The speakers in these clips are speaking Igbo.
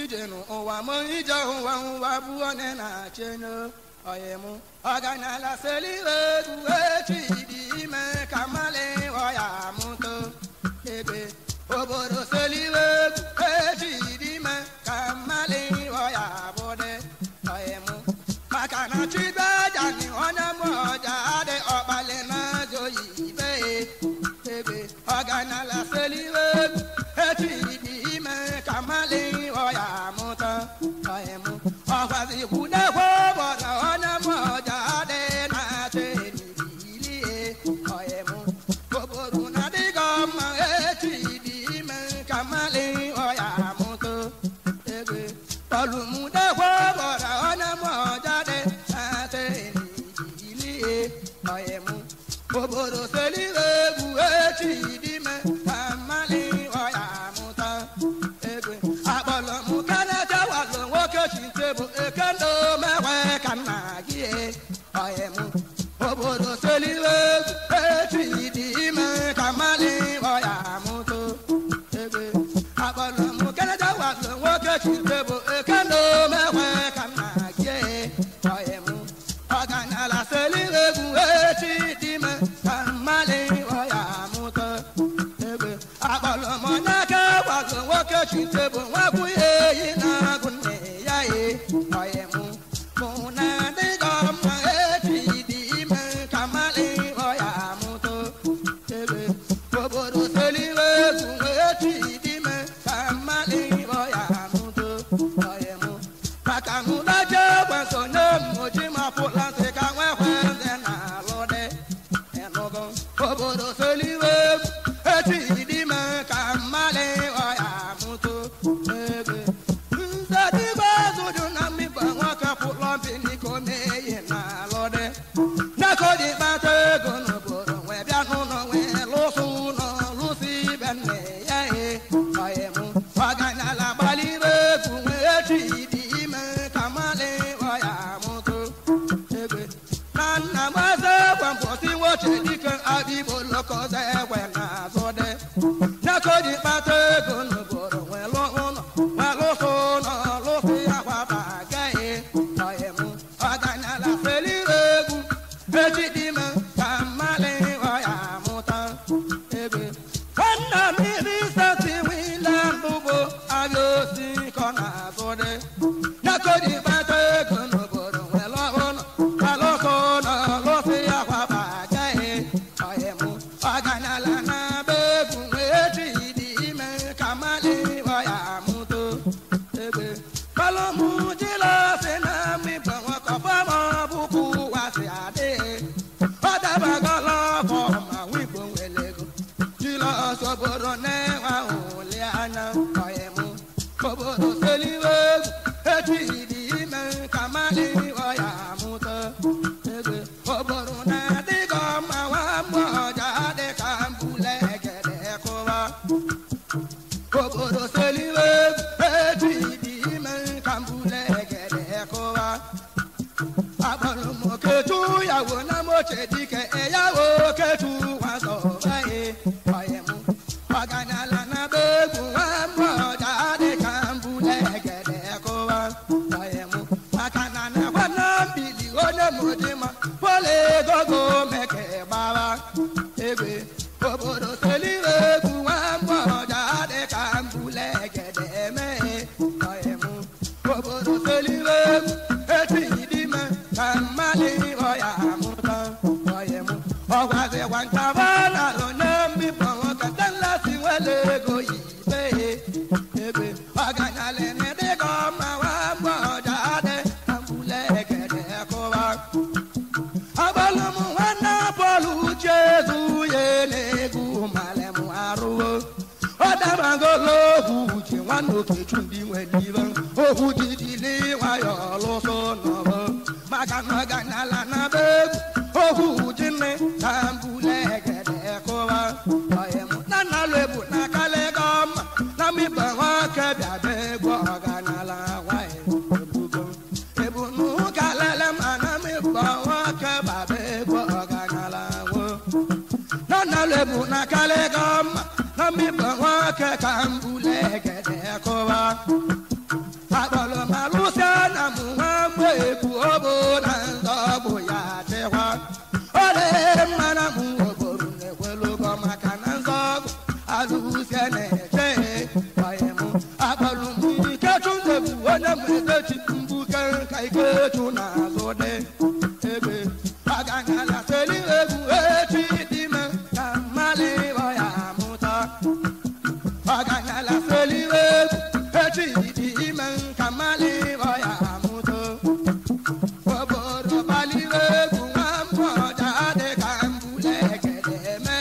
ijenu ụwa mụ ije ụwa ụwa bụ onye na-achịnụ oyemu ọganala seliwe egwu echi dị ime ka mmalị ọya mụto ebe obodo seliwe egwu echi dị ime ka mmalị ọya bụde oyemu maka na chibejani onye mụọja adị ọkpali na-azụghị ibe ebe ọganala seliwe egwu echi dị ime ka mmalị ọya mụto oyemu ọgwazi kwudekwa obodo onye mụọja adị na-achị n'ilie oyemu obodo na-adịghị mma echi dị ime ka mmalị ọya mụto ebe ọlụmudekwa obodo onye mụọja dị na-achị n'ilie oyemu obodo seliwe egwu echi dị ime ka mmalị ọya mụto ebe akpọrọ m kenejewalụ nwoke chintebụ ekendo mewe ka nna gị oyemu obodo seliwe egwu echi dị ime ka mmalị ọya mụto ebe akpọrọ m kenejewalụ nwoke chintebụ ekendo mewe ka nna gị oyemu ọganala seliwe egwu echi dị ime ka mmalị ọya mụto ebe akpọrọ m onye kewalụ nwoke chintebụ nwakwụye yi na-agụ nne ya oyemu mụ na adịghị mma echi dị ime ka mmalị ọya mụto ebe obodo seliwe egwu echi dị ime ka mmalị ọya mụto oyemu maka mụdaje gwensonye mmochi mapụla ntị ka nwekwenze na alụde enugo obodo seliwe egwu echi dị ime ka mmalị ọya mụto ebe nzedigwe zụjụ na mmikpa nwoke pụlọ mpiliko meyi na alụde nakodi kpata ego n'obodo wee bịa n'ụlọ wee lụsụ ụlọ lụsị ibe nne ya oyemu ọganala gbaliwe egwu echi dị ime ka mmalị ọya mụto ebe na nna m eze ekwe mbọsi nwoche dike adịgbo lokoze ekwe na azụde nakodi kpata ego n'obodo wee lụọ ụlọ wee lụsụ ụlọ lụsị akwa bagaghị oyemu ọganala seliwe egwu echi dị ime ka mmalị ọya mụta ebe nwanna m iri senti wile ndụgbo abịa osi kọ na azụde nakodi kpata ego n'obodo wee lụọ ụlọ wee lụsụ ụlọ lụsị akwa bagaghị oyemu ọganala na-agba egwu echi dị ime ka mmalị ọya mụto ebe palụmụ jilasi na mmikpa nwekọfamabụkwu wasi adịghị ọ dabagala ọkọ ma nwigbo nwere ego jilọs obodo na-enwe ụlị anya oyemu obodo seliwe egwu echi dị ime ka mmalị ọya mụto ebe obodo na-adịghị mma nwa mgbọja dị ka mbule egede kụwa obodo seliwe egwu echi dị ime ka mbule egede kụwa akpọrọ m okechu yawo na moche dike eyawo okechu wazọbaghị oyemu ọganala na be egwu nwa mgbọja dị ka mbule egede kụwa oyemu maka na nakwa na mbili onye modima pole gogo meke gbawa ebe obodo seliwe egwu nwa mgbọja dị ka mbule egede mee oyemu obodo seliwe egwu echi dị ime ka mmalị ọya mụta oyemu ọgwazikwa nkaba na onye mmikpa nwoke nlasi nwere ego ibe ebe ọganala na-adịghị mma nwa mgbọja dị ka mbule egede kụwa agbalụ m nwanne bọọlụ uche zuye na-egwu malem arụwo ọ dabagolo okwu uche nwanne okechu ndị nwere ibe okwu didili nwayọ lụsụ nọbụ maka na ọganala na be egwu okwu uche nne ka mbule egede kụwa oyemu na nnalụ ebu na kalịga mma na mmikpa nwoke bịa be egwu ọganala nwanyị ebugo ebu n'ụka lele ma na mmikpa nwoke bịa be egwu ọganala nwo na nnalụ ebu na kalịga mma na mmikpa nwoke ka mbule egede kụwa alusiane che ayemu abalum ke chunde buona mete chimbuka kai ke chuna zode ebe agana la seli ebu echi dime kamale waya muta agana la seli ebu echi dime kamale waya muta oboro bali ebu ampo jade kambule kedeme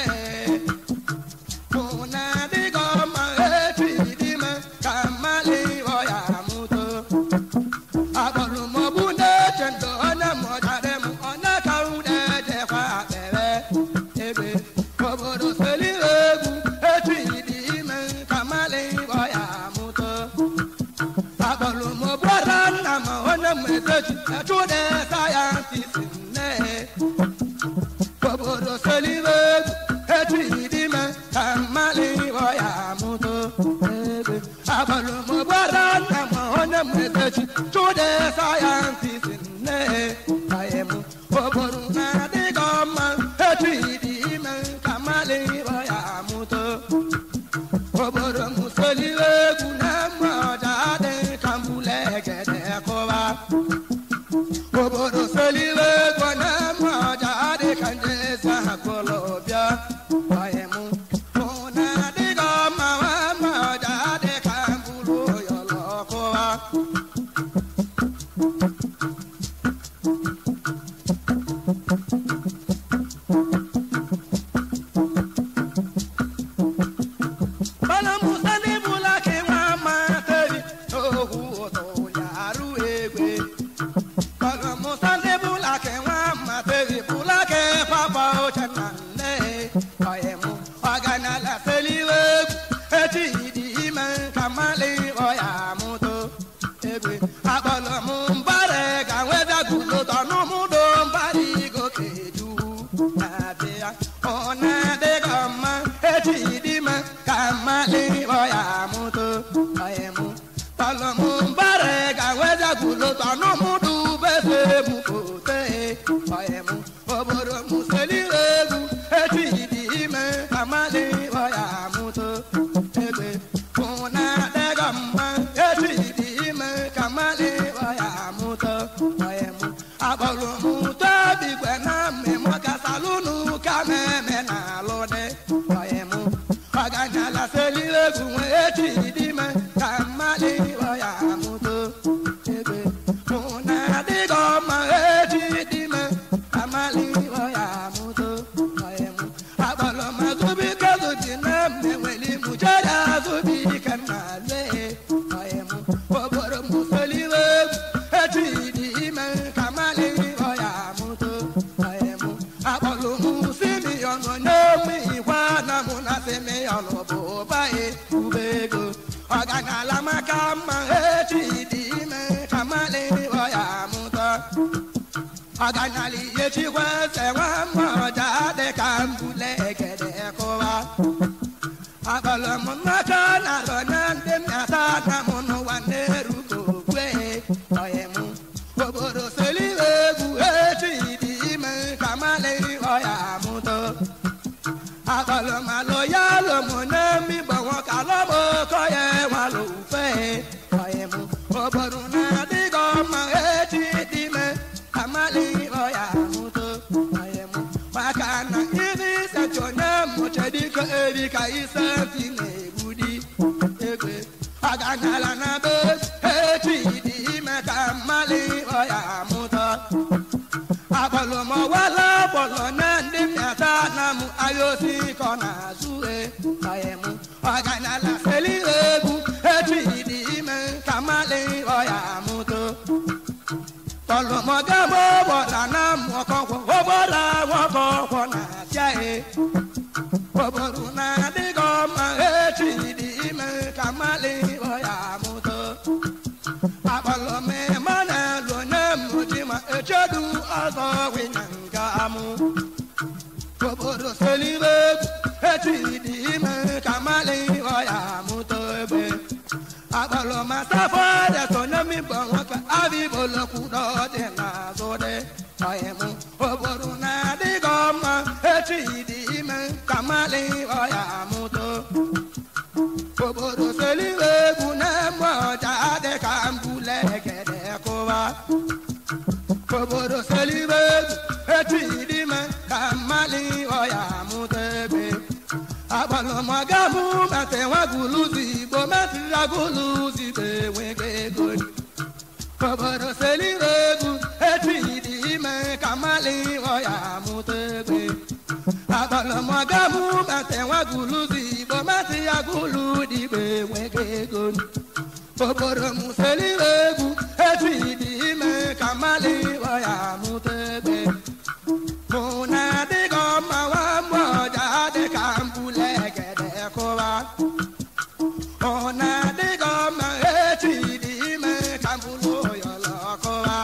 Aganali yechi kwese wamoja de kambule gede kowa Abalo munaka na ronande mata na munu waneru kokwe Oyemu Oboro seliwe buechi dime kamale oya muto Abalo malo yalo munemi bawa kalomo koye walo ufe Oyemu Oboro na digo ma echi dime kamale oya muto Oyemu Wakana ini sechona mochediko ebika isantine budi Egwe Aganala na bes echi dime kamale oya muto Abalo mo wala bolo nandi miata namu ayosi kona zue Oyemu Aganala seli ebu echi dime kamale oya muto Tolo mogamo bora na mokoko obora woko na tiae Oboru na digo ma echi dime kamale oya muto Abalo me mana lo na mujima echedu azo winanga amu Oboru selibe echi dime kamale oya muto ebe Abalo masafo de sonami bonwaka abi bolo kudo de na zode Oyemu Oboru na digo ma echi dime kamale oya muto agbalụmagamu mete nwaguluzi igbo metiraguluzi bewege ego obodo selire egwu etidi ime ka mali ọya mụta egbe agbalụmagamu mete nwaguluzi igbo metiragulu digbe nwege ego obodo muselire egwu etidi ime ka mali ọya mụta egbe mụna dịgo mma nwa mgbọja dịka mbule gede kụwa ụna dịgo mma etidi ime ka mbulu yọlọ kụwa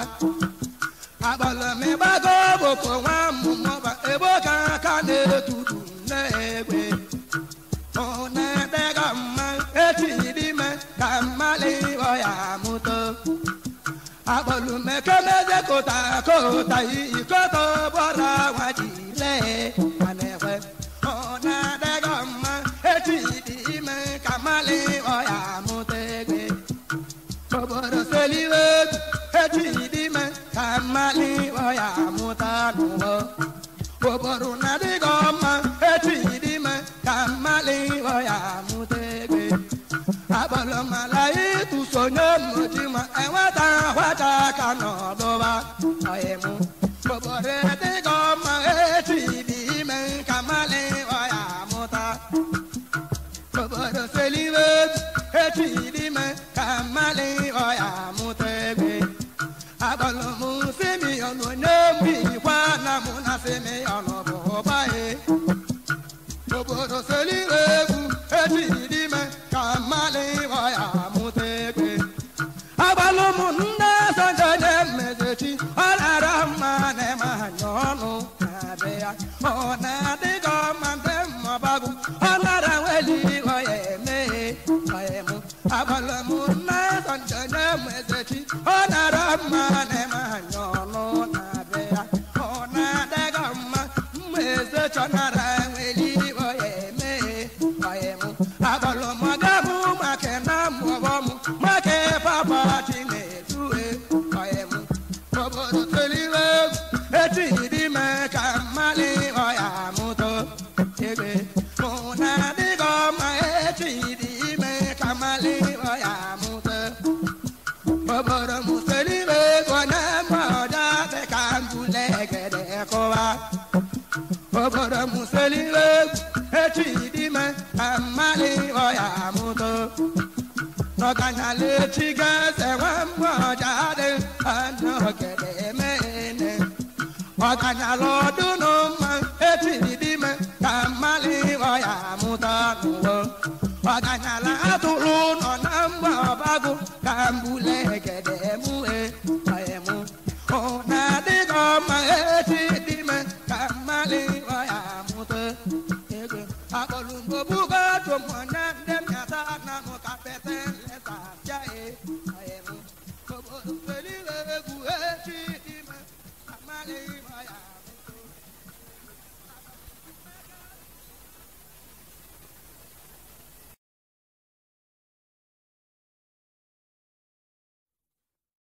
agbalụmịgbago bụkwa nwa mmụmọba ebe ka aka na-etutu na-egbe ụna dịgo mma etidi ime ka mmali ọya mụta agbalụmekemeze kota kota ikoto bọra nwajile anekwe ọna dịgo mma etidi ime ka mali ọya mụta egbe obodo seliwe etidi ime ka mali ọya mụta n'ụwa obodo na dịgo mma etidi ime ka mali ọya mụta egbe agbalụmala ịtụsonye mmojima enweta nwata ka n'ọdụba ọyịmụ obodo dịgo mma etidi ime ka mali ọya mụta obodo seliwe etidi ime ka mali ọya mụta egbe agbalụmụ simiọn onye mbikwa na mụ na simiọn bụ ụbaghị obodo seliwe egwu etidi ime ka mali ọya mụta egbe agbalụmụ nne sọnjọnye mmezechi ọ na-ara mma na-eme anya ọnụ na-abịa ọ na-adịgo mma ndị mmọbagụ ọ nara nweli ọya emeghe ọyịmụ agbalụmụ nne sọnjọnye mmezechi ọ na-ara mma na-eme anya ọnụ na-abịa ọ na-adịgo mma mmezechi nara nweli ọya emeghe ọyịmụ agbalụmọgabụ maka na mmụọbọmụ maka papa chineduwe ọyịmụ obodo teliwe etidi ime ka mmali ọya mụta egbe mụna dịgo mma etidi ime ka mmali ọya mụta obodo museliwe onye mgbọja dịka mbule gede kụwa obodo museliwe etidi ime ka mmali ọya mụta n'ọganyala echi ga-ese nwa mgbọja dị anọgede emene ọganyala ọdụnụ mma etidi ime ka mmali ọya mụta n'ụwa ọganyala atụrụ nọ na mgbọbagụ ka mbule gede mue ọyịmụ ụna dịgo mma etidi ime ka mmali ọya mụta egbe akpọlụmgbobugo tụmọnya ndị mmịata na mụ kapete leta bịa